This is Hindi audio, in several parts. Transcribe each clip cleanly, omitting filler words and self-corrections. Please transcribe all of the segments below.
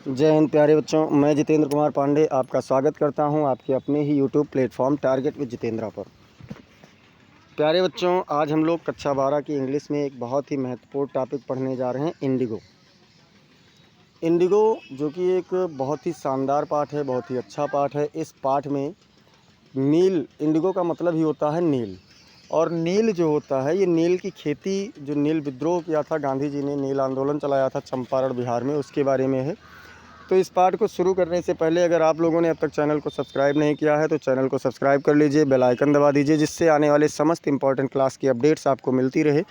जय हिंद प्यारे बच्चों, मैं जितेंद्र कुमार पांडे आपका स्वागत करता हूं आपके अपने ही YouTube platform target with Jitendra पर। प्यारे बच्चों, आज हम लोग कक्षा 12 की इंग्लिश में एक बहुत ही महत्वपूर्ण टॉपिक पढ़ने जा रहे हैं, इंडिगो। इंडिगो जो कि एक बहुत ही शानदार पाठ है, बहुत ही अच्छा पाठ है। इस पाठ में नील, इंडिगो का मतलब ही होता है नील, और नील जो होता है, ये नील की खेती, जो नील विद्रोह किया था गांधी जी ने, नील आंदोलन चलाया था चंपारण बिहार में, उसके बारे में है। तो इस पाठ को शुरू करने से पहले अगर आप लोगों ने अब तक चैनल को सब्सक्राइब नहीं किया है तो चैनल को सब्सक्राइब कर लीजिए, बेल आइकन दबा दीजिए, जिससे आने वाले समस्त इंपॉर्टेंट क्लास की अपडेट्स आपको मिलती रहे।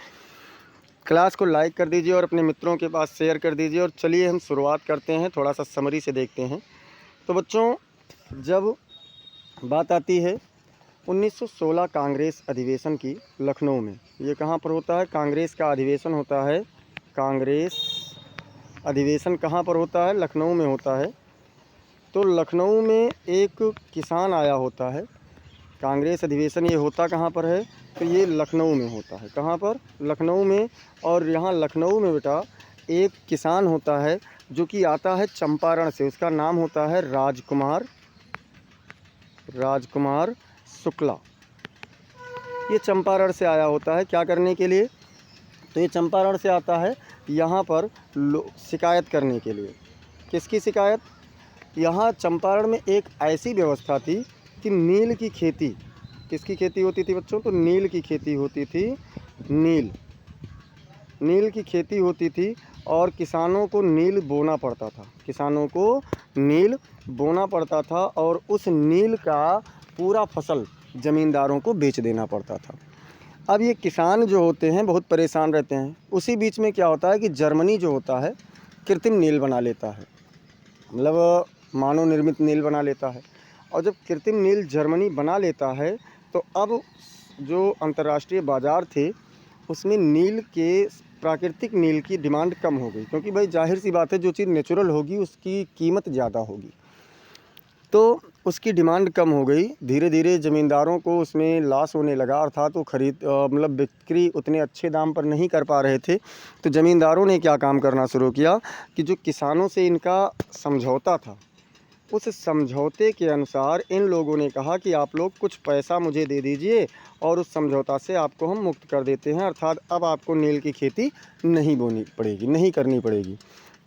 क्लास को लाइक कर दीजिए और अपने मित्रों के पास शेयर कर दीजिए। और चलिए हम शुरुआत करते हैं, थोड़ा सा समरी से देखते हैं। तो बच्चों, जब बात आती है 1916 कांग्रेस अधिवेशन की लखनऊ में, ये कहाँ पर होता है? कांग्रेस का अधिवेशन होता है। कांग्रेस अधिवेशन कहाँ पर होता है? लखनऊ में होता है। तो लखनऊ में एक किसान आया होता है। कांग्रेस अधिवेशन ये होता कहाँ पर है? तो ये लखनऊ में होता है। कहाँ पर? लखनऊ में। और यहाँ लखनऊ में बेटा एक किसान होता है जो कि आता है चंपारण से। उसका नाम होता है राजकुमार शुक्ला। ये चंपारण से आया होता है, क्या करने के लिए? तो ये चंपारण से आता है यहाँ पर शिकायत करने के लिए। किसकी शिकायत? यहाँ चंपारण में एक ऐसी व्यवस्था थी कि नील की खेती, किसकी खेती होती थी बच्चों? तो नील की खेती होती थी। नील की खेती होती थी और किसानों को नील बोना पड़ता था। किसानों को नील बोना पड़ता था और उस नील का पूरा फसल ज़मींदारों को बेच देना पड़ता था। अब ये किसान जो होते हैं बहुत परेशान रहते हैं। उसी बीच में क्या होता है कि जर्मनी जो होता है कृत्रिम नील बना लेता है, मतलब मानव निर्मित नील बना लेता है। और जब कृत्रिम नील जर्मनी बना लेता है तो अब जो अंतर्राष्ट्रीय बाज़ार थे उसमें नील के, प्राकृतिक नील की डिमांड कम हो गई, क्योंकि भाई जाहिर सी बात है जो चीज़ नेचुरल होगी उसकी कीमत ज़्यादा होगी। तो उसकी डिमांड कम हो गई। धीरे धीरे ज़मींदारों को उसमें लॉस होने लगा, अर्थात वो मतलब बिक्री उतने अच्छे दाम पर नहीं कर पा रहे थे। तो ज़मींदारों ने क्या काम करना शुरू किया कि जो किसानों से इनका समझौता था, उस समझौते के अनुसार इन लोगों ने कहा कि आप लोग कुछ पैसा मुझे दे दीजिए और उस समझौता से आपको हम मुक्त कर देते हैं, अर्थात अब आपको नील की खेती नहीं बोनी पड़ेगी, नहीं करनी पड़ेगी।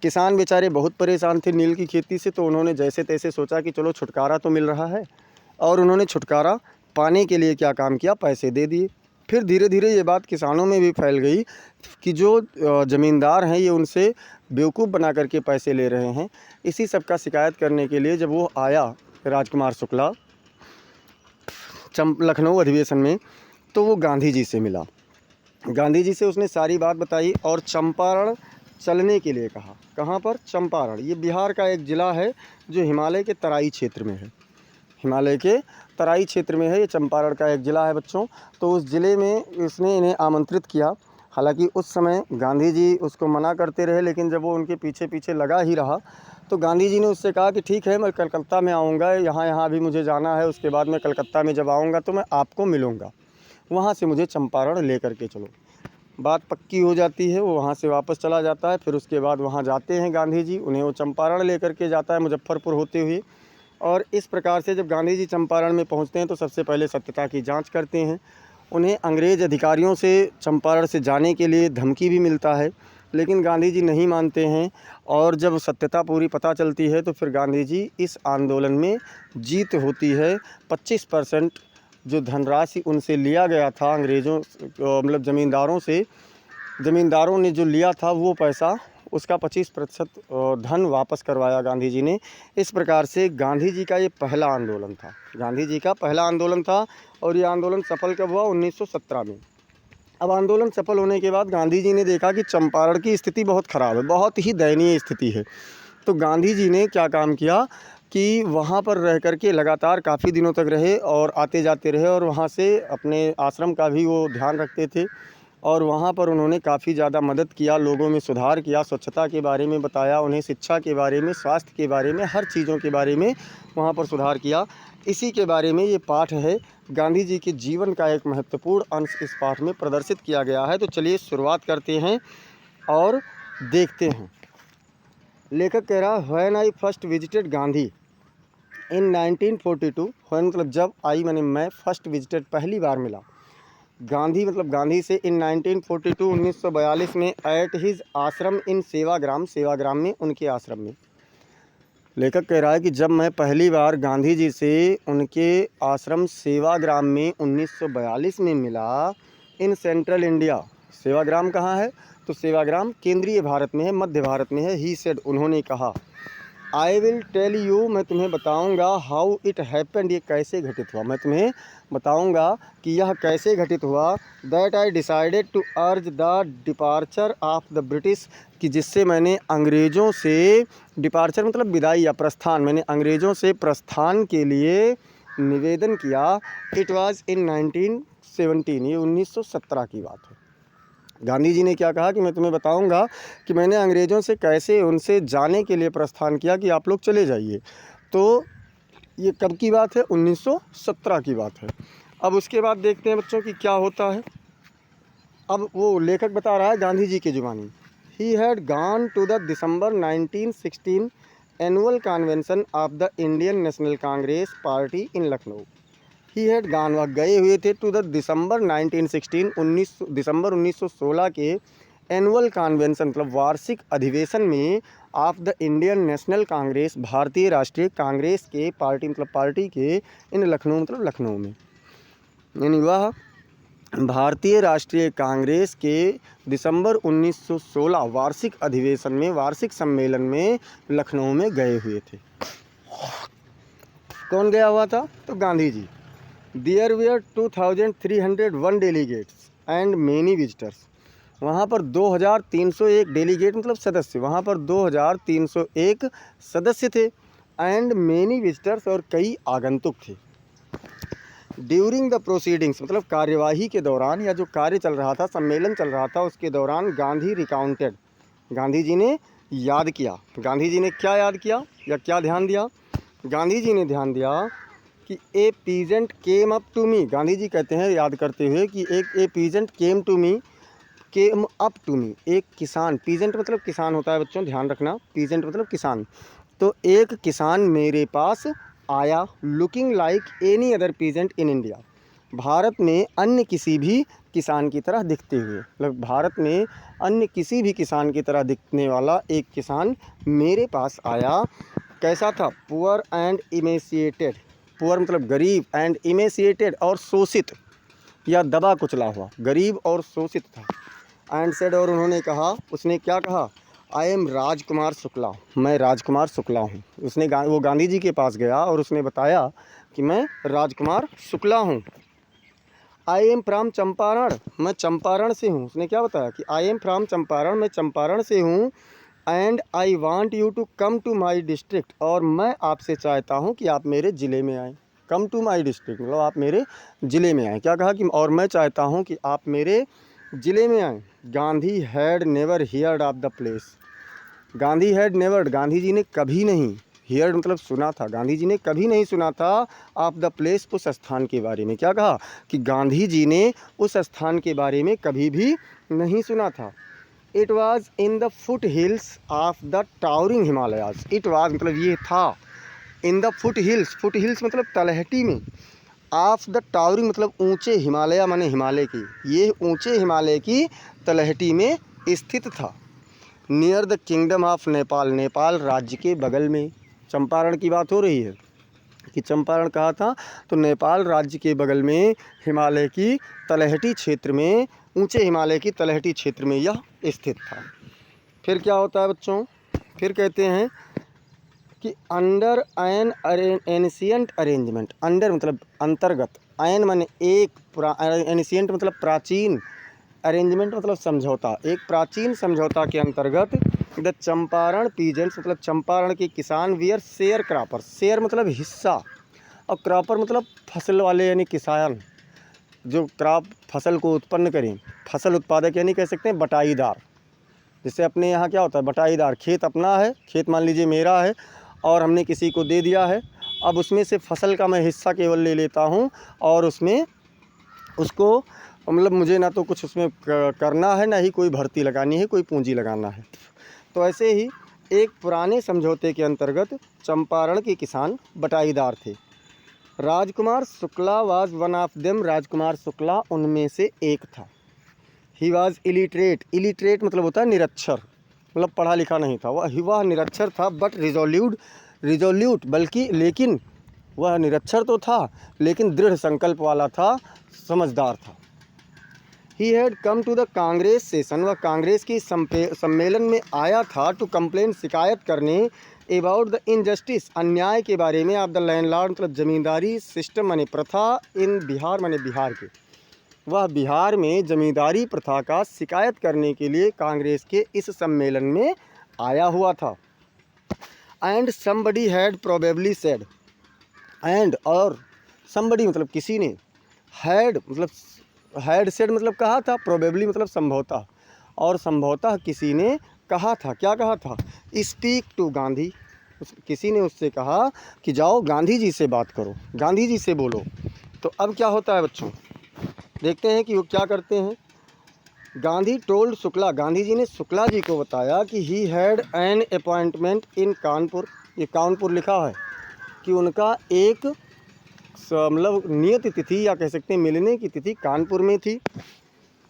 किसान बेचारे बहुत परेशान थे नील की खेती से, तो उन्होंने जैसे तैसे सोचा कि चलो छुटकारा तो मिल रहा है, और उन्होंने छुटकारा पाने के लिए क्या काम किया? पैसे दे दिए। फिर धीरे धीरे ये बात किसानों में भी फैल गई कि जो ज़मींदार हैं ये उनसे बेवकूफ़ बना करके पैसे ले रहे हैं। इसी सब का शिकायत करने के लिए जब वो आया राजकुमार शुक्ला लखनऊ अधिवेशन में, तो वो गांधी जी से मिला। गांधी जी से उसने सारी बात बताई और चंपारण चलने के लिए कहा। कहाँ पर? चंपारण। ये बिहार का एक ज़िला है जो हिमालय के तराई क्षेत्र में है। हिमालय के तराई क्षेत्र में है, ये चंपारण का एक ज़िला है बच्चों। तो उस ज़िले में उसने इन्हें आमंत्रित किया। हालांकि उस समय गांधी जी उसको मना करते रहे, लेकिन जब वो उनके पीछे पीछे लगा ही रहा तो गांधी जी ने उससे कहा कि ठीक है, मैं कलकत्ता में आऊँगा, यहाँ भी मुझे जाना है, उसके बाद मैं कलकत्ता में जब आऊँगा तो मैं आपको मिलूँगा, वहाँ से मुझे चंपारण ले करके चलो। बात पक्की हो जाती है, वो वहाँ से वापस चला जाता है। फिर उसके बाद वहाँ जाते हैं गांधी जी, उन्हें वो चंपारण ले करके जाता है, मुजफ्फरपुर होते हुए। और इस प्रकार से जब गांधी जी चंपारण में पहुंचते हैं तो सबसे पहले सत्यता की जांच करते हैं। उन्हें अंग्रेज़ अधिकारियों से चंपारण से जाने के लिए धमकी भी मिलता है, लेकिन गांधी जी नहीं मानते हैं। और जब सत्यता पूरी पता चलती है तो फिर गांधी जी इस आंदोलन में जीत होती है। 25% जो धनराशि उनसे लिया गया था अंग्रेज़ों, मतलब ज़मींदारों ने जो लिया था वो पैसा, उसका 25% धन वापस करवाया गांधी जी ने। इस प्रकार से गांधी जी का ये पहला आंदोलन था, गांधी जी का पहला आंदोलन था। और ये आंदोलन सफल कब हुआ? 1917 में। अब आंदोलन सफल होने के बाद गांधी जी ने देखा कि चंपारण की स्थिति बहुत ख़राब है, बहुत ही दयनीय स्थिति है। तो गांधी जी ने क्या काम किया कि वहाँ पर रह कर के लगातार काफ़ी दिनों तक रहे और आते जाते रहे, और वहाँ से अपने आश्रम का भी वो ध्यान रखते थे। और वहाँ पर उन्होंने काफ़ी ज़्यादा मदद किया, लोगों में सुधार किया, स्वच्छता के बारे में बताया, उन्हें शिक्षा के बारे में, स्वास्थ्य के बारे में, हर चीज़ों के बारे में वहाँ पर सुधार किया। इसी के बारे में ये पाठ है। गांधी जी के जीवन का एक महत्वपूर्ण अंश इस पाठ में प्रदर्शित किया गया है। तो चलिए शुरुआत करते हैं और देखते हैं। लेखक कह रहा है when I first visited Gandhi in 1942, when मतलब जब आई मैंने मैं फर्स्ट विजिटेड पहली बार मिला गांधी मतलब गांधी से इन 1942 1942 में एट हिज आश्रम इन सेवाग्राम में उनके आश्रम में। लेखक कह रहा है कि जब मैं पहली बार गांधी जी से उनके आश्रम सेवाग्राम में 1942 में मिला इन सेंट्रल इंडिया। सेवाग्राम कहाँ है? तो सेवाग्राम केंद्रीय भारत में है, मध्य भारत में है। ही सेड उन्होंने कहा आई विल टेल यू मैं तुम्हें बताऊंगा हाउ इट हैपेंड ये कैसे घटित हुआ, मैं तुम्हें बताऊंगा कि यह कैसे घटित हुआ। That I decided to urge the departure of the British कि जिससे मैंने अंग्रेज़ों से डिपार्चर मतलब विदाई या प्रस्थान, मैंने अंग्रेज़ों से प्रस्थान के लिए निवेदन किया। इट वाज इन 1917 ये 1917 की बात है। गांधी जी ने क्या कहा कि मैं तुम्हें बताऊंगा कि मैंने अंग्रेज़ों से कैसे उनसे जाने के लिए प्रस्थान किया कि आप लोग चले जाइए। तो ये कब की बात है? 1917 की बात है। अब उसके बाद देखते हैं बच्चों कि क्या होता है। अब वो लेखक बता रहा है गांधी जी की जुबानी। He had gone to the December 1916 annual convention of the Indian National Congress party in Lucknow. He had gone वह गए हुए थे टू द दिसंबर 1916 दिसंबर 1916 के एनुअल कन्वेंशन मतलब वार्षिक अधिवेशन में of the Indian National Congress भारतीय राष्ट्रीय कांग्रेस के पार्टी मतलब पार्टी के इन लखनऊ मतलब लखनऊ में, यानी वह भारतीय राष्ट्रीय कांग्रेस के दिसंबर 1916 वार्षिक अधिवेशन में वार्षिक सम्मेलन में लखनऊ में गए हुए थे। कौन गया हुआ था? तो Gandhi ji. There were 2301 delegates and many visitors। वहाँ पर 2301 डेलीगेट मतलब सदस्य, वहाँ पर 2301 सदस्य थे। एंड मैनी विजिटर्स और कई आगंतुक थे। ड्यूरिंग द प्रोसीडिंग्स मतलब कार्यवाही के दौरान या जो कार्य चल रहा था, सम्मेलन चल रहा था, उसके दौरान गांधी रिकाउंटेड गांधी जी ने याद किया। गांधी जी ने क्या याद किया या क्या ध्यान दिया? गांधी जी ने ध्यान दिया कि a peasant came up to me. Gandhi ji कहते हैं याद करते हुए कि एक a peasant came up to me एक किसान, पीजेंट मतलब किसान होता है बच्चों, ध्यान रखना, पीजेंट मतलब किसान। तो एक किसान मेरे पास आया looking like any other peasant in India, Bharat में अन्य किसी भी किसान की तरह दिखते हुए, मतलब भारत में अन्य किसी भी किसान की तरह दिखने वाला एक किसान मेरे पास आया। कैसा था? पुअर एंड इमेसिएटेड, पुअर मतलब गरीब, एंड इमेसिएटेड और शोषित या दबा कुचला हुआ, गरीब और शोषित था। एंड सेड और उन्होंने कहा, उसने क्या कहा? आई एम राजकुमार शुक्ला, मैं राजकुमार शुक्ला हूँ। वो गांधी जी के पास गया और उसने बताया कि मैं राजकुमार शुक्ला हूँ। आई एम फ्राम चंपारण, मैं चंपारण से हूँ। उसने क्या बताया कि आई एम फ्राम चंपारण, मैं चंपारण से हूँ। And I want you to come to my district, और मैं आपसे चाहता हूँ कि आप मेरे ज़िले में आएँ। कम टू माई डिस्ट्रिक्ट मतलब आप मेरे ज़िले में आएँ। क्या कहा कि और मैं चाहता हूँ कि आप मेरे ज़िले में आएँ। Gandhi had never heard of the place, Gandhi had never, Gandhi ji ने कभी नहीं, हियर्ड मतलब सुना था, गांधी जी ने कभी नहीं सुना था ऑफ द प्लेस उस स्थान के बारे में। क्या कहा कि गांधी जी ने उस स्थान के बारे में कभी भी नहीं सुना था। It was in the foot hills of the towering Himalayas, it was मतलब ये था इन द फुट हिल्स मतलब तलहटी में, ऑफ द टावरिंग मतलब ऊंचे, हिमालय माने हिमालय की, ये ऊंचे हिमालय की तलहटी में स्थित था। Near the kingdom of Nepal, Nepal राज्य के बगल में। चंपारण की बात हो रही है कि चंपारण कहाँ था? तो नेपाल राज्य के बगल में हिमालय की तलहटी क्षेत्र में, ऊंचे हिमालय की तलहटी क्षेत्र में यह स्थित था। फिर क्या होता है बच्चों? फिर कहते हैं कि under N ancient arrangement, under मतलब अंतर्गत, एन माने एक, एंशिएंट मतलब प्राचीन, अरेंजमेंट मतलब समझौता, एक प्राचीन समझौता के अंतर्गत द चंपारण पीजेंट्स मतलब चंपारण के किसान वियर शेयर क्रॉपर, शेयर मतलब हिस्सा और क्रॉपर मतलब फसल वाले यानी किसान जो क्रॉप फसल को उत्पन्न करें, फसल उत्पादक यानी कह सकते हैं बटाईदार। जैसे अपने यहाँ क्या होता है बटाईदार, खेत अपना है, खेत मान लीजिए मेरा है और हमने किसी को दे दिया है, अब उसमें से फसल का मैं हिस्सा केवल ले लेता हूँ और उसमें उसको मतलब मुझे ना तो कुछ उसमें करना है, ना ही कोई भर्ती लगानी है, कोई पूंजी लगाना है। तो ऐसे ही एक पुराने समझौते के अंतर्गत चंपारण के किसान बटाईदार थे। Rajkumar Shukla was one of them, Rajkumar Shukla उनमें से एक था। ही वाज इलिटरेट, इलिटरेट मतलब होता है निरक्षर, मतलब पढ़ा लिखा नहीं था, वह निरक्षर था, बट रिजोल्यूट बल्कि लेकिन वह निरक्षर तो था लेकिन दृढ़ संकल्प वाला था, समझदार था। He had come to the Congress session, वह कांग्रेस की सम्मेलन में आया था, टू कंप्लेन शिकायत करने, अबाउट द इनजस्टिस अन्याय के बारे में, ऑफ द लैंडलॉर्ड मतलब जमींदारी सिस्टम माने प्रथा, इन बिहार माने बिहार के, वह बिहार में जमींदारी प्रथा का शिकायत करने के लिए कांग्रेस के इस सम्मेलन में आया हुआ था। And somebody had probably said, and और समबडी मतलब किसी ने, हैड सेड मतलब कहा था, प्रोबेबली मतलब संभवतः, और संभवतः किसी ने कहा था, क्या कहा था, स्पीक टू गांधी, किसी ने उससे कहा कि जाओ गांधी जी से बात करो, गांधी जी से बोलो। तो अब क्या होता है बच्चों, देखते हैं कि वो क्या करते हैं। गांधी टोल्ड शुक्ला, गांधी जी ने शुक्ला जी को बताया कि ही हैड एन अपॉइंटमेंट इन कानपुर, ये कानपुर लिखा है कि उनका एक मतलब नियत तिथि या कह सकते हैं मिलने की तिथि कानपुर में थी।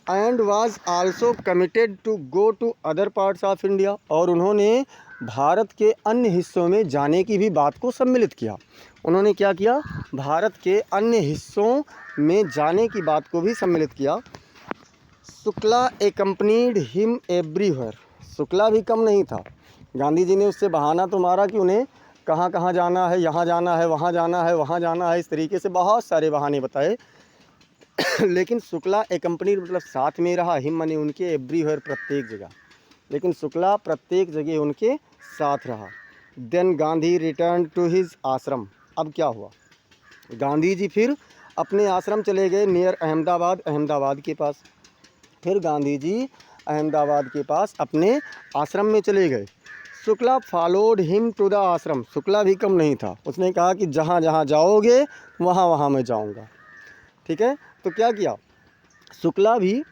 And was also committed to go to other parts of India, और उन्होंने भारत के अन्य हिस्सों में जाने की भी बात को सम्मिलित किया। उन्होंने क्या किया, भारत के अन्य हिस्सों में जाने की बात को भी सम्मिलित किया। Shukla accompanied him everywhere, Shukla भी कम नहीं था, गांधी जी ने उससे बहाना तो मारा कि उन्हें कहाँ कहाँ जाना है, यहाँ जाना है, वहाँ जाना है, वहाँ जाना है, इस तरीके से बहुत सारे बहाने बताए लेकिन शुक्ला एकम्पनीड मतलब साथ में रहा, हिम माने उनके, एवरीवेयर प्रत्येक जगह, लेकिन शुक्ला प्रत्येक जगह उनके साथ रहा। Then Gandhi return to his ashram, अब क्या हुआ, गांधी जी फिर अपने आश्रम चले गए, नियर अहमदाबाद, अहमदाबाद के पास। फिर गांधी जी अहमदाबाद के पास अपने आश्रम में चले गए। Shukla followed him to the ashram, Shukla भी कम नहीं था, उसने कहा कि जहाँ जहाँ जाओगे वहाँ वहाँ मैं जाऊँगा। ठीक है, तो क्या किया, शुक्ला भी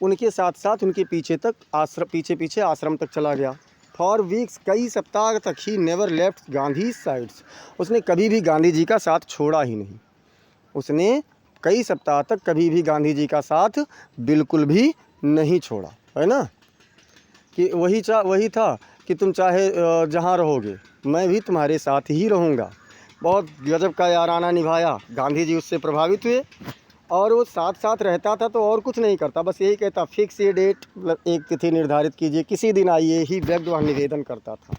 उनके साथ साथ उनके पीछे तक आश्रम, पीछे आश्रम तक चला गया। फॉर वीक्स, कई सप्ताह तक he never left Gandhi sides, उसने कभी भी गांधी जी का साथ छोड़ा ही नहीं, उसने कई सप्ताह तक कभी भी गांधी जी का साथ बिल्कुल भी नहीं छोड़ा, है ना, कि वही था कि तुम चाहे जहाँ रहोगे मैं भी तुम्हारे साथ ही रहूँगा। बहुत गजब का याराना निभाया, गांधी जी उससे प्रभावित हुए और वो साथ साथ रहता था तो और कुछ नहीं करता, बस यही कहता फिक्स ये डेट, मतलब एक तिथि निर्धारित कीजिए, किसी दिन आइए, ही बेग्ड, वह निवेदन करता था,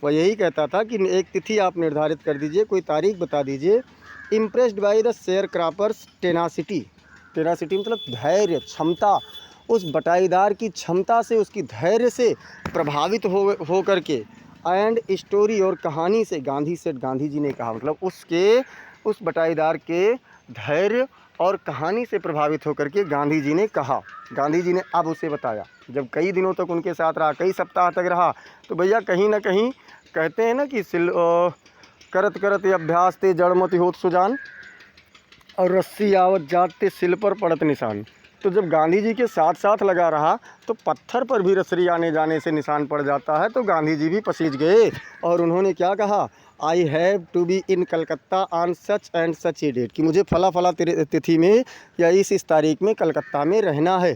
वह यही कहता था कि एक तिथि आप निर्धारित कर दीजिए, कोई तारीख बता दीजिए। Impressed by the share croppers tenacity, tenacity मतलब धैर्य, क्षमता, उस बटाईदार की क्षमता से, उसकी धैर्य से प्रभावित हो करके, एंड स्टोरी और कहानी से, गांधी जी ने कहा, मतलब उस बटाईदार के धैर्य और कहानी से प्रभावित होकर के गांधी जी ने कहा, गांधी जी ने अब उसे बताया, जब कई दिनों तक उनके साथ रहा, कई सप्ताह तक रहा, तो भैया कहीं ना कहीं कहते हैं ना कि करत करत अभ्यास ते जड़मति होत सुजान, और रस्सी आवत जात ते सिल पर पड़त निशान। तो जब गांधी जी के साथ साथ लगा रहा तो पत्थर पर भी रस्सी आने जाने से निशान पड़ जाता है, तो गांधी जी भी पसीज गए और उन्होंने क्या कहा, I have to be in Calcutta on such and such a date, कि मुझे फला फला तिथि में या इस तारीख में कलकत्ता में रहना है।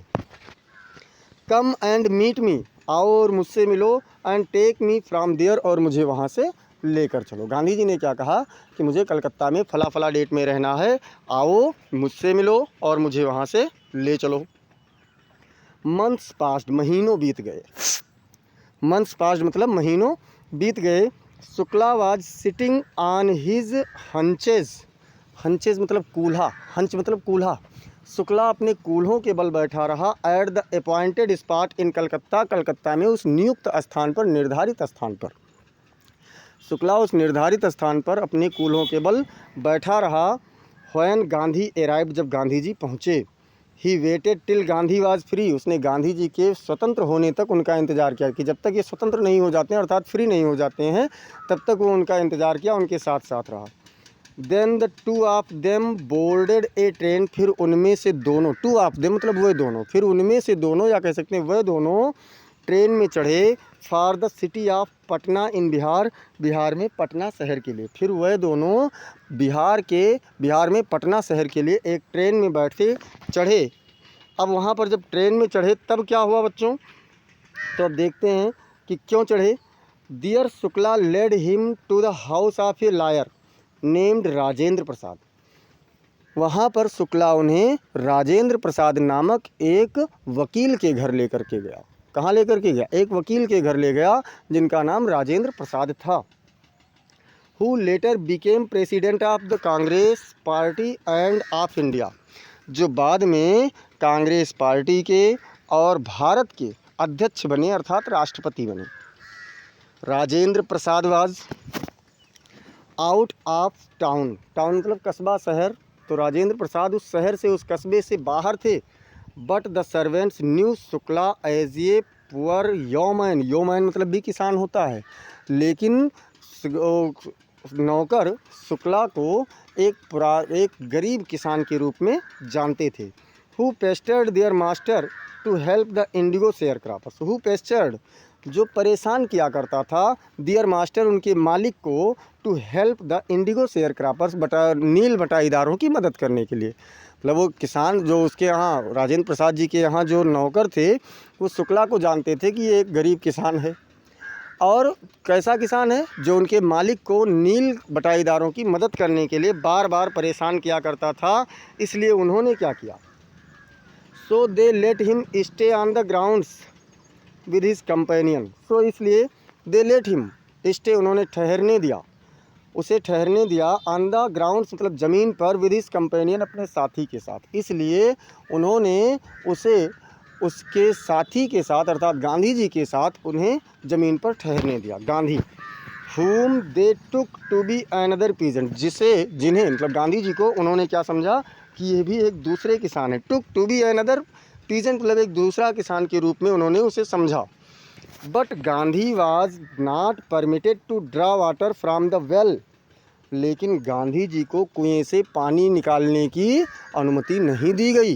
कम एंड मीट मी, आओ और मुझसे मिलो, and take me from there, और मुझे वहाँ से लेकर चलो। गांधी जी ने क्या कहा कि मुझे कलकत्ता में फला फला डेट में रहना है, आओ मुझसे मिलो और मुझे वहाँ से ले चलो। मंथ्स पास्ड, महीनों बीत गए, मंथ्स पास्ड मतलब महीनों बीत गए। Shukla was sitting on his haunches, haunches मतलब कूल्हा, हंच मतलब कूल्हा, शुक्ला अपने कूल्हों के बल बैठा रहा, at the appointed spot in Calcutta, Calcutta में उस नियुक्त स्थान पर, निर्धारित स्थान पर, शुक्ला उस निर्धारित स्थान पर अपने कूल्हों के बल बैठा रहा। व्हेन गांधी अराइव्ड, जब गांधी जी पहुँचे। He waited till Gandhi was free, उसने गांधी जी के स्वतंत्र होने तक उनका इंतज़ार किया, कि जब तक ये स्वतंत्र नहीं हो जाते हैं अर्थात फ्री नहीं हो जाते हैं तब तक वो उनका इंतज़ार किया, उनके साथ साथ रहा। Then the two of them boarded a train, फिर उनमें से दोनों, टू ऑफ देम मतलब वह दोनों, फिर उनमें से दोनों या कह सकते हैं वह दोनों ट्रेन में चढ़े for the city of Patna in Bihar, Bihar में पटना शहर के लिए। फिर वह दोनों बिहार में पटना शहर के लिए एक ट्रेन में बैठे चढ़े। अब वहाँ पर जब ट्रेन में चढ़े तब क्या हुआ बच्चों, तो अब देखते हैं कि क्यों चढ़े। There Shukla led him to the house of a lawyer named Rajendra Prasad. वहाँ पर शुक्ला उन्हें राजेंद्र प्रसाद नामक एक वकील के घर लेकर के गया। कहाँ लेकर के गया? एक वकील के घर ले गया जिनका नाम राजेंद्र प्रसाद था। Who letter became president of the Congress party end of India, जो बाद में कांग्रेस पार्टी के और भारत के अध्यक्ष बने, अर्थात राष्ट्रपति बने। Rajendra Prasad was out of town, town मतलब कस्बा, शहर, तो राजेंद्र प्रसाद उस शहर से, उस कस्बे से बाहर थे। But the servants knew Shukla as a poor yeoman, yeoman मतलब भी किसान होता है, लेकिन नौकर शुक्ला को एक गरीब किसान के रूप में जानते थे। Who pestered their master to help the indigo sharecroppers, who pestered जो परेशान किया करता था, दियर मास्टर उनके मालिक को, to help the indigo sharecroppers नील बटाईदारों की मदद करने के लिए। मतलब वो किसान जो उसके यहाँ राजेंद्र प्रसाद जी के यहाँ जो नौकर थे, वो शुक्ला को जानते थे कि ये एक गरीब किसान है और कैसा किसान है, जो उनके मालिक को नील बटाईदारों की मदद करने के लिए बार बार परेशान किया करता था। इसलिए उन्होंने क्या किया, so they let him stay on the grounds with his companion, so इसलिए दे लेट हिम स्टे, उन्होंने ठहरने दिया, उसे ठहरने दिया ऑन द ग्राउंड्स मतलब ज़मीन पर, विद हिज कंपेनियन अपने साथी के साथ। इसलिए उन्होंने उसे उसके साथी के साथ अर्थात गांधी जी के साथ उन्हें ज़मीन पर ठहरने दिया। Gandhi whom they took to be another peasant, जिन्हें मतलब गांधी जी को उन्होंने क्या समझा कि ये भी एक दूसरे किसान है। took to be another peasant मतलब एक दूसरा किसान के रूप में उन्होंने उसे समझा। But Gandhi was not permitted to draw water from the well, लेकिन गांधी जी को कुएं से पानी निकालने की अनुमति नहीं दी गई,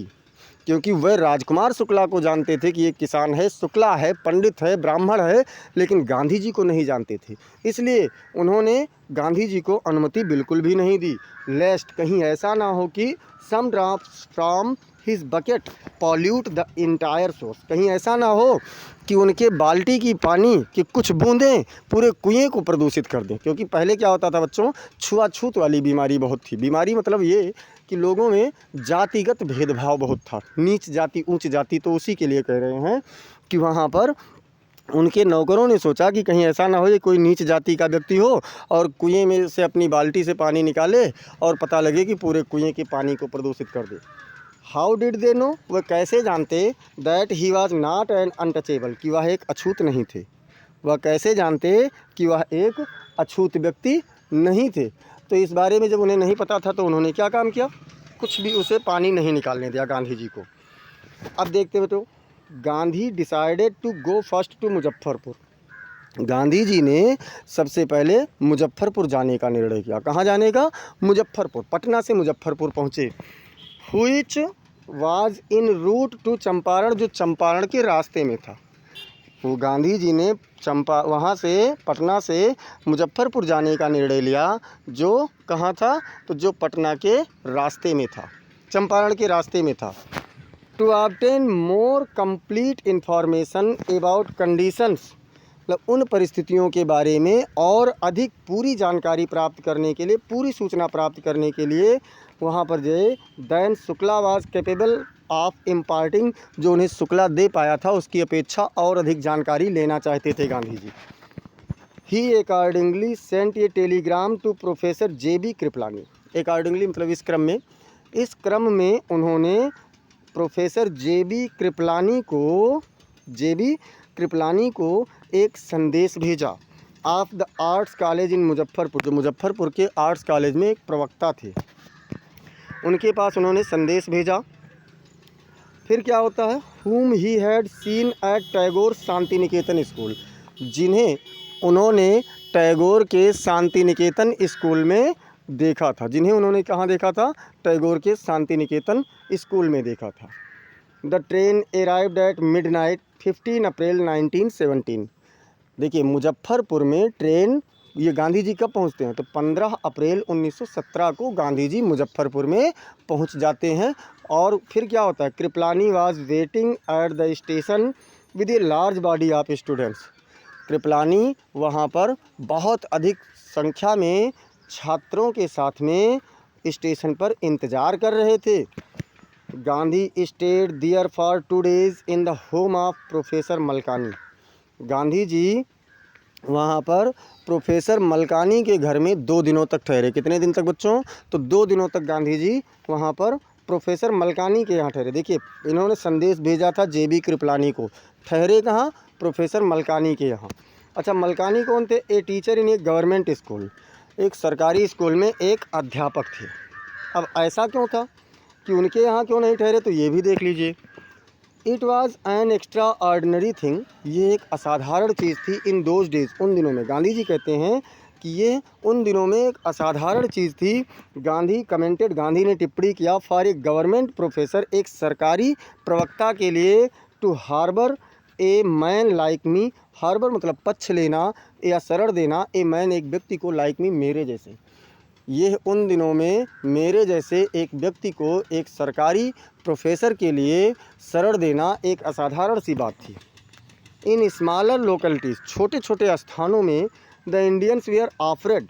क्योंकि वह राजकुमार शुक्ला को जानते थे कि ये किसान है, शुक्ला है, पंडित है, ब्राह्मण है, लेकिन गांधी जी को नहीं जानते थे। इसलिए उन्होंने गांधी जी को अनुमति बिल्कुल भी नहीं दी। लेस्ट कहीं ऐसा ना हो कि some drops from his bucket pollute the entire source, कहीं ऐसा ना हो कि उनके बाल्टी की पानी की कुछ बूंदें पूरे कुएं को प्रदूषित कर दें। क्योंकि पहले क्या होता था बच्चों, छुआछूत वाली बीमारी बहुत थी। बीमारी मतलब ये कि लोगों में जातिगत भेदभाव बहुत था, नीच जाति ऊंच जाति, तो उसी के लिए कह रहे हैं कि वहाँ पर उनके नौकरों ने सोचा कि कहीं ऐसा ना हो ये कोई नीच जाति का व्यक्ति हो और कुएं में से अपनी बाल्टी से पानी निकाले और पता लगे कि पूरे कुएं के पानी को प्रदूषित कर दे। हाउ डिड दे नो, वह कैसे जानते, that he was not an untouchable, कि वह एक अछूत नहीं थे। वह कैसे जानते कि वह एक अछूत व्यक्ति नहीं थे। तो इस बारे में जब उन्हें नहीं पता था तो उन्होंने क्या काम किया, कुछ भी उसे पानी नहीं निकालने दिया गांधी जी को। अब देखते हो, Gandhi decided to go first to Muzaffarpur, Gandhi ji ने सबसे पहले मुजफ्फरपुर जाने का निर्णय किया। कहाँ जाने का? मुजफ्फरपुर, पटना से मुजफ्फरपुर पहुँचे। Which was in route to Champaran, जो चंपारण के रास्ते में था। वो गांधी जी ने वहाँ से पटना से मुजफ्फरपुर जाने का निर्णय लिया, जो कहाँ था, तो जो पटना के रास्ते में था, चंपारण के रास्ते में था। To obtain more complete information about conditions, मतलब उन परिस्थितियों के बारे में और अधिक पूरी जानकारी प्राप्त करने के लिए, पूरी सूचना प्राप्त करने के लिए वहाँ पर गए। Then Shukla was capable of imparting, जो उन्हें शुक्ला दे पाया था उसकी अपेक्षा और अधिक जानकारी लेना चाहते थे Gandhi ji. He accordingly sent a telegram to professor J B. Kripalani, accordingly मतलब इस क्रम में उन्होंने प्रोफेसर जे.बी. कृपलानी को एक संदेश भेजा। Of the arts college in Muzaffarpur, जो मुजफ्फरपुर के आर्ट्स कॉलेज में एक प्रवक्ता थे, उनके पास उन्होंने संदेश भेजा। फिर क्या होता है, whom he had seen at Tagore Shanti Niketan school, जिन्हें उन्होंने टैगोर के शांति निकेतन स्कूल में देखा था, जिन्हें उन्होंने कहाँ देखा था, टैगोर के शांति निकेतन स्कूल में देखा था। The train arrived at midnight 15 अप्रैल 1917। देखिए मुजफ्फरपुर में ट्रेन, ये गांधी जी कब पहुंचते हैं? तो 15 अप्रैल 1917 को गांधी जी मुजफ्फरपुर में पहुंच जाते हैं। और फिर क्या होता है? Kripalani was waiting at the station with a large body of students. Kripalani वहाँ पर बहुत अधिक संख्या में छात्रों के साथ में स्टेशन पर इंतज़ार कर रहे थे। Gandhi stayed there for 2 days in the home of professor Malkani. Gandhi ji वहाँ पर प्रोफेसर मलकानी के घर में 2 दिनों तक ठहरे। कितने दिन तक बच्चों? तो 2 दिनों तक गांधी जी वहाँ पर प्रोफेसर मलकानी के यहाँ ठहरे। देखिए इन्होंने संदेश भेजा था जेबी कृपलानी को, ठहरे कहाँ? प्रोफेसर मलकानी के यहाँ। अच्छा, मलकानी कौन थे? A teacher in A government school, एक सरकारी स्कूल में एक अध्यापक थे। अब ऐसा क्यों था कि उनके यहाँ क्यों नहीं ठहरे? तो ये भी देख लीजिए। It was an extra ordinary thing, ये एक असाधारण चीज़ थी। इन दोज डेज, उन दिनों में। गांधी जी कहते हैं कि ये उन दिनों में एक असाधारण चीज़ थी। गांधी कमेंटेड, गांधी ने टिप्पणी किया, फॉर ए गवर्नमेंट प्रोफेसर, एक सरकारी प्रवक्ता के लिए, to harbour a man like me. Harbour मतलब पक्ष लेना या शरण देना, ए मैन एक व्यक्ति को, लाइक मी मेरे जैसे। ये उन दिनों में मेरे जैसे एक व्यक्ति को एक सरकारी प्रोफेसर के लिए शरण देना एक असाधारण सी बात थी। इन स्मॉलर लोकेलिटीज़, छोटे छोटे स्थानों में, the Indians we are afraid,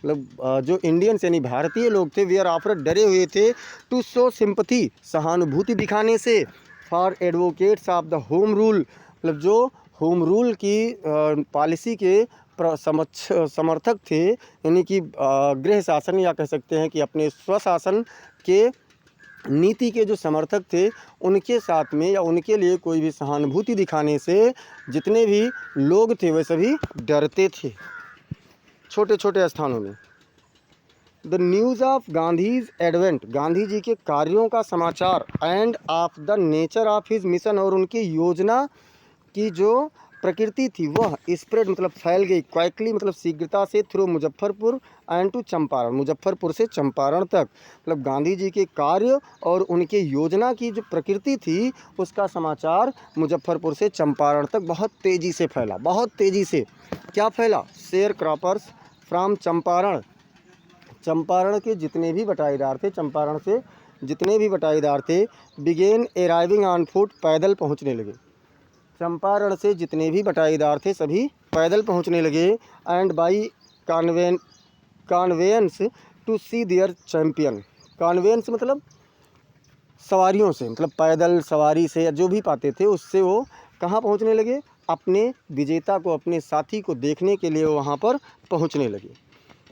मतलब जो इंडियंस यानी भारतीय लोग थे, वी आर ऑफरेड डरे हुए थे, टू शो सिंपथी सहानुभूति दिखाने से, for advocates of the home rule, मतलब जो होम रूल की पॉलिसी के समर्थक थे, यानी कि गृह शासन, या कह सकते हैं कि अपने स्वशासन के नीति के जो समर्थक थे, उनके साथ में या उनके लिए कोई भी सहानुभूति दिखाने से जितने भी लोग थे वे सभी डरते थे छोटे छोटे स्थानों में। The news of Gandhi's advent, Gandhi ji के कार्यों का समाचार, and of the nature of his mission, और उनकी योजना की जो प्रकृति थी वह स्प्रेड मतलब फैल गई, क्वाइकली मतलब शीघ्रता से, through Muzaffarpur and to Champaran, Muzaffarpur से चंपारण तक। मतलब गांधी जी के कार्य और उनके योजना की जो प्रकृति थी उसका समाचार मुजफ्फरपुर से चंपारण तक बहुत तेज़ी से फैला, बहुत तेज़ी से। क्या फैला? Share croppers from Champaran, Champaran के जितने भी बटाईदार थे, चंपारण से जितने भी बटाईदार थे, बिगेन अराइविंग ऑन फुट, पैदल पहुंचने लगे। चंपारण से जितने भी बटाईदार थे सभी पैदल पहुंचने लगे। And by conveyance to see their champion, conveyance मतलब सवारियों से, मतलब पैदल सवारी से या जो भी पाते थे उससे वो कहाँ पहुंचने लगे? अपने विजेता को, अपने साथी को देखने के लिए वहाँ पर पहुँचने लगे।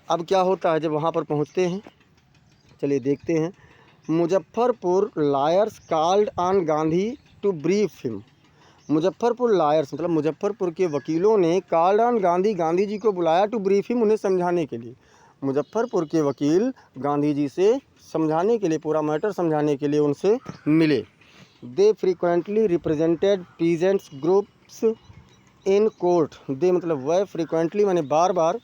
अब क्या होता है जब वहाँ पर पहुँचते हैं? चलिए देखते हैं। Muzaffarpur lawyers called on Gandhi to brief him, Muzaffarpur lawyers मतलब मुजफ्फरपुर के वकीलों ने कॉल्ड ऑन गांधी, गांधी जी को बुलाया, टू ब्रीफ हिम उन्हें समझाने के लिए। मुजफ्फरपुर के वकील गांधी जी से समझाने के लिए, पूरा मैटर समझाने के लिए उनसे मिले। They frequently represented peasants groups in court, they मतलब वह, फ्रीक्वेंटली माने बार बार,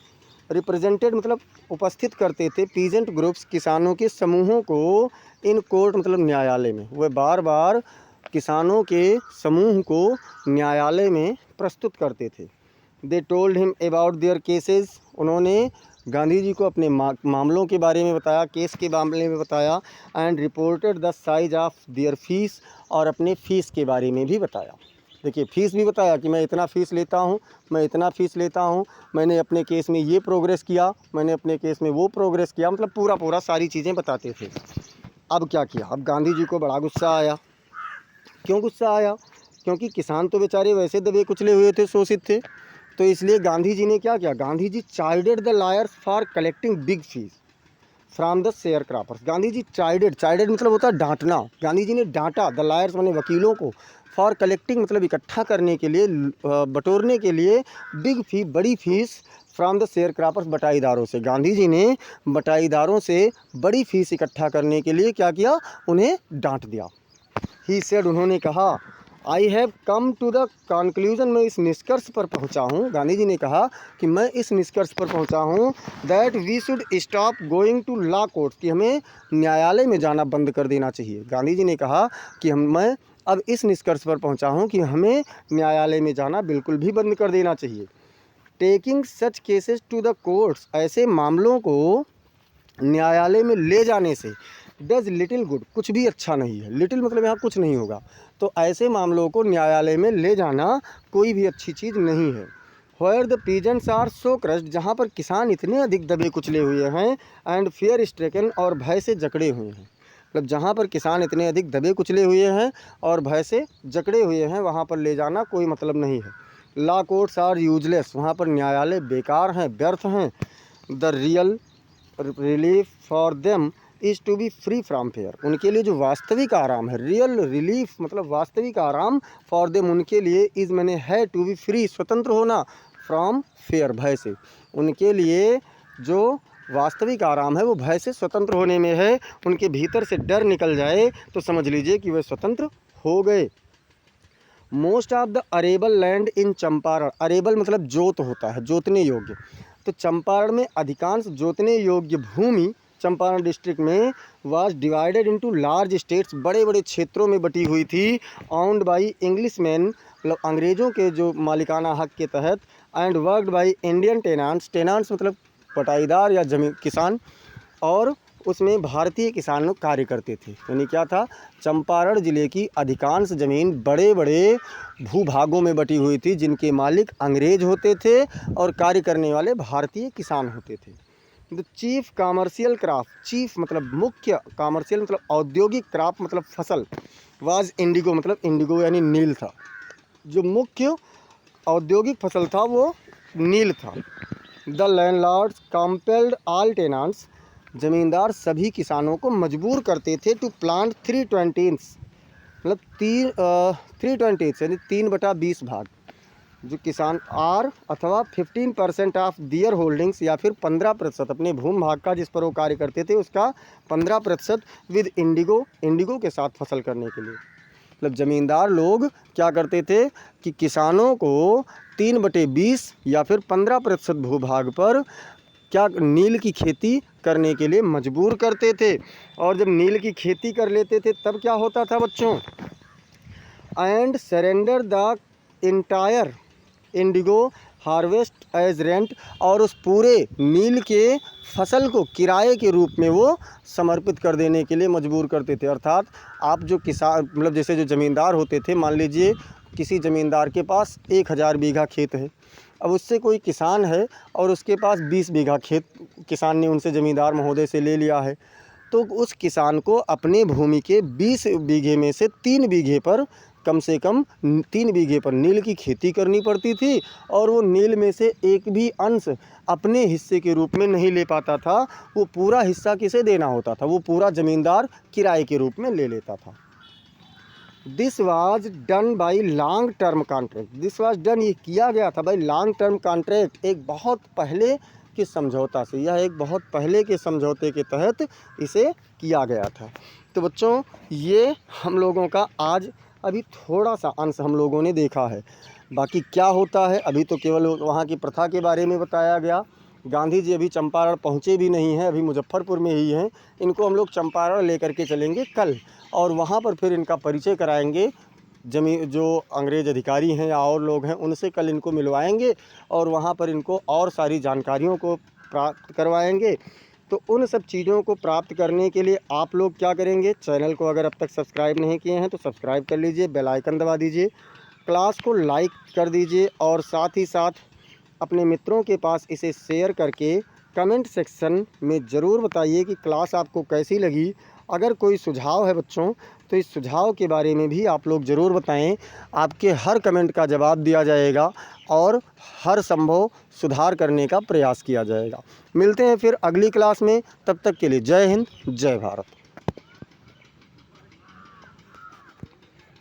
रिप्रेजेंटेड मतलब उपस्थित करते थे, पीजेंट ग्रुप्स किसानों के समूहों को, इन कोर्ट मतलब न्यायालय में, वह बार बार किसानों के समूह को न्यायालय में प्रस्तुत करते थे। They told him about their cases, उन्होंने गांधी जी को अपने मामलों के बारे में बताया, केस के मामले में बताया। And reported the size of their fees, और अपने फ़ीस के बारे में भी बताया। देखिए फ़ीस भी बताया कि मैं इतना फ़ीस लेता हूँ, मैं इतना फ़ीस लेता हूँ, मैंने अपने केस में ये प्रोग्रेस किया, मैंने अपने केस में वो प्रोग्रेस किया, मतलब पूरा पूरा सारी चीज़ें बताते थे। अब क्या किया? अब गांधी जी को बड़ा गुस्सा आया। क्यों गुस्सा आया? क्योंकि किसान तो बेचारे वैसे दबे कुचले हुए थे, शोषित थे, तो इसलिए गांधी जी ने क्या किया? Gandhi ji chided the lawyers for collecting big fees from the sharecroppers. Gandhi ji chided मतलब होता है डांटना, गांधी जी ने डांटा द लायर्स माने वकीलों को, फॉर कलेक्टिंग मतलब इकट्ठा करने के लिए, बटोरने के लिए, बिग फी बड़ी fees, from the sharecroppers बटाईदारों से। गांधी जी ने बटाईदारों से बड़ी फीस इकट्ठा करने के लिए क्या किया? उन्हें डांट दिया। ही सेड उन्होंने कहा, I have come to the conclusion, मैं इस निष्कर्ष पर पहुंचा हूं, गांधी जी ने कहा कि मैं इस निष्कर्ष पर पहुंचा हूं that we should stop going to law courts, कि हमें न्यायालय में जाना बंद कर देना चाहिए। गांधी जी ने कहा कि मैं अब इस निष्कर्ष पर पहुंचा हूं कि हमें न्यायालय में जाना बिल्कुल भी बंद कर देना चाहिए। Taking such cases to the courts, ऐसे मामलों को न्यायालय में ले जाने से डज लिटिल गुड, कुछ भी अच्छा नहीं है। लिटिल मतलब यहाँ कुछ नहीं होगा, तो ऐसे मामलों को न्यायालय में ले जाना कोई भी अच्छी चीज़ नहीं है। Where the peasants are so crushed, जहाँ पर किसान इतने अधिक दबे कुचले हुए हैं, एंड फियर स्ट्रेकन, और भय से जकड़े हुए हैं। मतलब जहाँ पर किसान इतने अधिक दबे कुचले हुए हैं और भय से जकड़े हुए हैं, वहाँ पर ले जाना कोई मतलब नहीं है। लॉ कोर्ट्स आर यूजलेस, वहाँ पर न्यायालय बेकार हैं, व्यर्थ हैं। The real relief for them is to be free from fear, उनके लिए जो वास्तविक आराम है, रियल रिलीफ मतलब वास्तविक आराम, फॉर देम उनके लिए, इज़ मैंने है, टू बी फ्री स्वतंत्र होना, फ्रॉम फेयर भय से, उनके लिए जो वास्तविक आराम है वो भय से स्वतंत्र होने में है। उनके भीतर से डर निकल जाए तो समझ लीजिए कि वे स्वतंत्र हो गए। Most of the arable land in Champaran, arable मतलब जोत होता है, जोतने योग्य, तो चंपारण में अधिकांश जोतने योग्य भूमि चंपारण डिस्ट्रिक्ट में was divided into large states, बड़े बड़े क्षेत्रों में बटी हुई थी। ऑन्ड बाई इंग्लिश मैन, मतलब अंग्रेज़ों के जो मालिकाना हक के तहत, एंड वर्कड बाई इंडियन टेनांट्स, टेनांट्स मतलब पटाईदार या जमीन किसान, और उसमें भारतीय किसान लोग कार्य करते थे। यानी क्या था, चंपारण ज़िले की अधिकांश ज़मीन बड़े बड़े भूभागों में बटी हुई थी, जिनके मालिक अंग्रेज होते थे और कार्य करने वाले भारतीय किसान होते थे। The chief commercial craft, chief मतलब मुख्य, कॉमर्शियल मतलब औद्योगिक, क्राफ्ट मतलब फसल, वाज इंडिगो मतलब इंडिगो यानी नील था। जो मुख्य औद्योगिक फसल था वो नील था। द लैंडलॉर्ड्स कंपेल्ड ऑल टेनांट्स, ज़मींदार सभी किसानों को मजबूर करते थे टू प्लांट 3/20, मतलब 3/20 यानी 3/20 भाग, जो किसान आर अथवा 15% ऑफ दियर होल्डिंग्स, या फिर 15% अपने भूमि भाग का, जिस पर वो कार्य करते थे उसका 15% विद इंडिगो, इंडिगो के साथ फसल करने के लिए। मतलब ज़मींदार लोग क्या करते थे कि किसानों को 3/20 या फिर 15% भूभाग पर क्या नील की खेती करने के लिए मजबूर करते थे। और जब नील की खेती कर लेते थे तब क्या होता था बच्चों, and surrender the entire indigo harvest as rent, और उस पूरे नील के फसल को किराए के रूप में वो समर्पित कर देने के लिए मजबूर करते थे। अर्थात आप जो किसान मतलब जैसे जो ज़मींदार होते थे, मान लीजिए किसी ज़मींदार के पास 1000 बीघा खेत है, अब उससे कोई किसान है और उसके पास 20 बीघा खेत किसान ने उनसे ज़मींदार महोदय से ले लिया है, तो उस किसान को अपने भूमि के 20 बीघे में से 3 बीघे पर, कम से कम 3 बीघे पर नील की खेती करनी पड़ती थी, और वो नील में से एक भी अंश अपने हिस्से के रूप में नहीं ले पाता था। वो पूरा हिस्सा किसे देना होता था, वो पूरा ज़मींदार किराए के रूप में ले लेता था। This was done by long term contract, this was done ये किया गया था बाई लॉन्ग टर्म कॉन्ट्रैक्ट, एक बहुत पहले के समझौता से, यह एक बहुत पहले के समझौते के तहत इसे किया गया था। तो बच्चों ये हम लोगों का आज अभी थोड़ा सा अंश हम लोगों ने देखा है, बाकी क्या होता है अभी तो केवल वहाँ की प्रथा के बारे में बताया गया। गांधी जी अभी चंपारण पहुँचे भी नहीं हैं, अभी मुजफ्फरपुर में ही हैं। इनको हम लोग चंपारण लेकर के चलेंगे कल, और वहाँ पर फिर इनका परिचय कराएंगे। जो अंग्रेज़ अधिकारी हैं या और लोग हैं उनसे कल इनको मिलवाएंगे, और वहाँ पर इनको और सारी जानकारियों को प्राप्त करवाएंगे। तो उन सब चीज़ों को प्राप्त करने के लिए आप लोग क्या करेंगे, चैनल को अगर अब तक सब्सक्राइब नहीं किए हैं तो सब्सक्राइब कर लीजिए, बेल आइकन दबा दीजिए, क्लास को लाइक कर दीजिए, और साथ ही साथ अपने मित्रों के पास इसे शेयर करके कमेंट सेक्शन में ज़रूर बताइए कि क्लास आपको कैसी लगी। अगर कोई सुझाव है बच्चों तो इस सुझाव के बारे में भी आप लोग ज़रूर बताएं। आपके हर कमेंट का जवाब दिया जाएगा और हर संभव सुधार करने का प्रयास किया जाएगा। मिलते हैं फिर अगली क्लास में, तब तक के लिए जय हिंद, जय भारत।